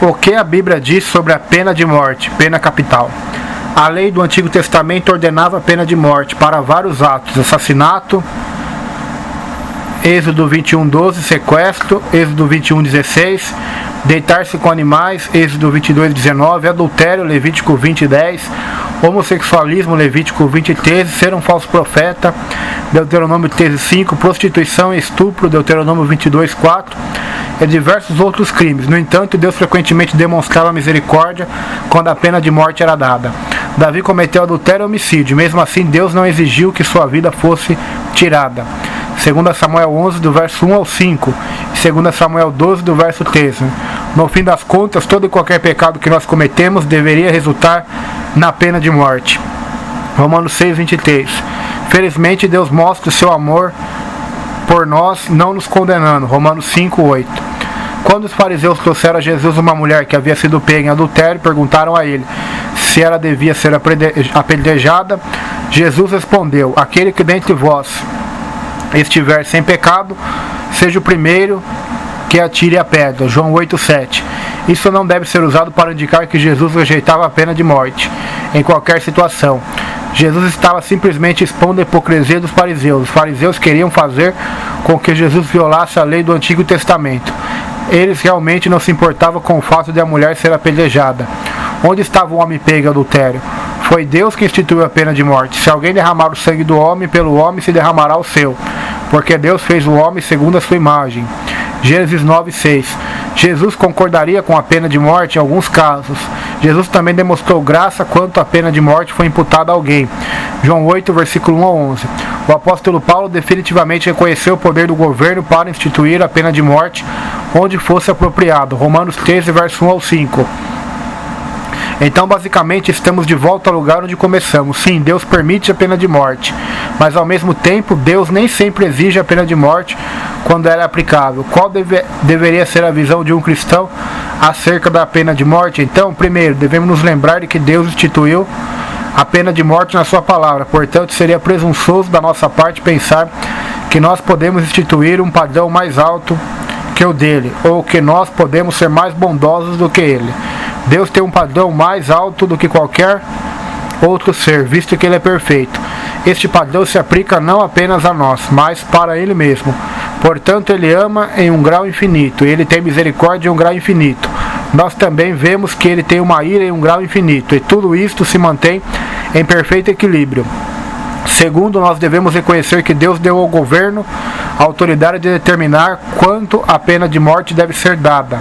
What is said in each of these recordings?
O que a Bíblia diz sobre a pena de morte, pena capital? A lei do Antigo Testamento ordenava a pena de morte para vários atos: assassinato, Êxodo 21:12, sequestro, Êxodo 21:16, deitar-se com animais, Êxodo 22:19, adultério, Levítico 20:10, homossexualismo, Levítico 20:13, ser um falso profeta, Deuteronômio 13:5, prostituição e estupro, Deuteronômio 22:4, e diversos outros crimes. No entanto, Deus frequentemente demonstrava misericórdia quando a pena de morte era dada. Davi cometeu adultério e homicídio, mesmo assim Deus não exigiu que sua vida fosse tirada. 2 Samuel 11, do verso 1 ao 5, e 2 Samuel 12, do verso 13. No fim das contas, todo e qualquer pecado que nós cometemos deveria resultar na pena de morte. Romanos 6:23. Felizmente, Deus mostra o seu amor por nós, não nos condenando. Romanos 5:8. Quando os fariseus trouxeram a Jesus uma mulher que havia sido pega em adultério, perguntaram a ele se ela devia ser apedrejada. Jesus respondeu: aquele que dentre vós estiver sem pecado, seja o primeiro que atire a pedra. João 8:7. Isso não deve ser usado para indicar que Jesus rejeitava a pena de morte em qualquer situação. Jesus estava simplesmente expondo a hipocrisia dos fariseus. Os fariseus queriam fazer com que Jesus violasse a lei do Antigo Testamento. Eles realmente não se importavam com o fato de a mulher ser apedrejada. Onde estava o homem pego em adultério? Foi Deus que instituiu a pena de morte. Se alguém derramar o sangue do homem, pelo homem se derramará o seu, porque Deus fez o homem segundo a sua imagem. Gênesis 9:6. Jesus concordaria com a pena de morte em alguns casos. Jesus também demonstrou graça quanto a pena de morte foi imputada a alguém. João 8, versículo 1 a 11. O apóstolo Paulo definitivamente reconheceu o poder do governo para instituir a pena de morte onde fosse apropriado. Romanos 13, verso 1 ao 5. Então, basicamente, estamos de volta ao lugar onde começamos. Sim, Deus permite a pena de morte, mas ao mesmo tempo, Deus nem sempre exige a pena de morte quando ela é aplicável. Qual deveria ser a visão de um cristão acerca da pena de morte? Então, primeiro, devemos nos lembrar de que Deus instituiu a pena de morte na sua palavra. Portanto, seria presunçoso da nossa parte pensar que nós podemos instituir um padrão mais alto que o dele, ou que nós podemos ser mais bondosos do que ele. Deus tem um padrão mais alto do que qualquer outro ser, visto que ele é perfeito. Este padrão se aplica não apenas a nós, mas para ele mesmo. Portanto, ele ama em um grau infinito, e ele tem misericórdia em um grau infinito. Nós também vemos que ele tem uma ira em um grau infinito, e tudo isto se mantém em perfeito equilíbrio. Segundo, nós devemos reconhecer que Deus deu ao governo a autoridade de determinar quanto a pena de morte deve ser dada.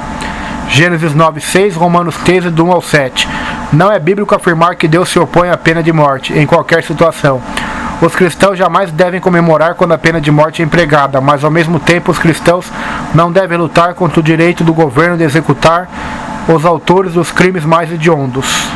Gênesis 9:6, Romanos 13, do 1 ao 7. Não é bíblico afirmar que Deus se opõe à pena de morte, em qualquer situação. Os cristãos jamais devem comemorar quando a pena de morte é empregada, mas ao mesmo tempo os cristãos não devem lutar contra o direito do governo de executar os autores dos crimes mais hediondos.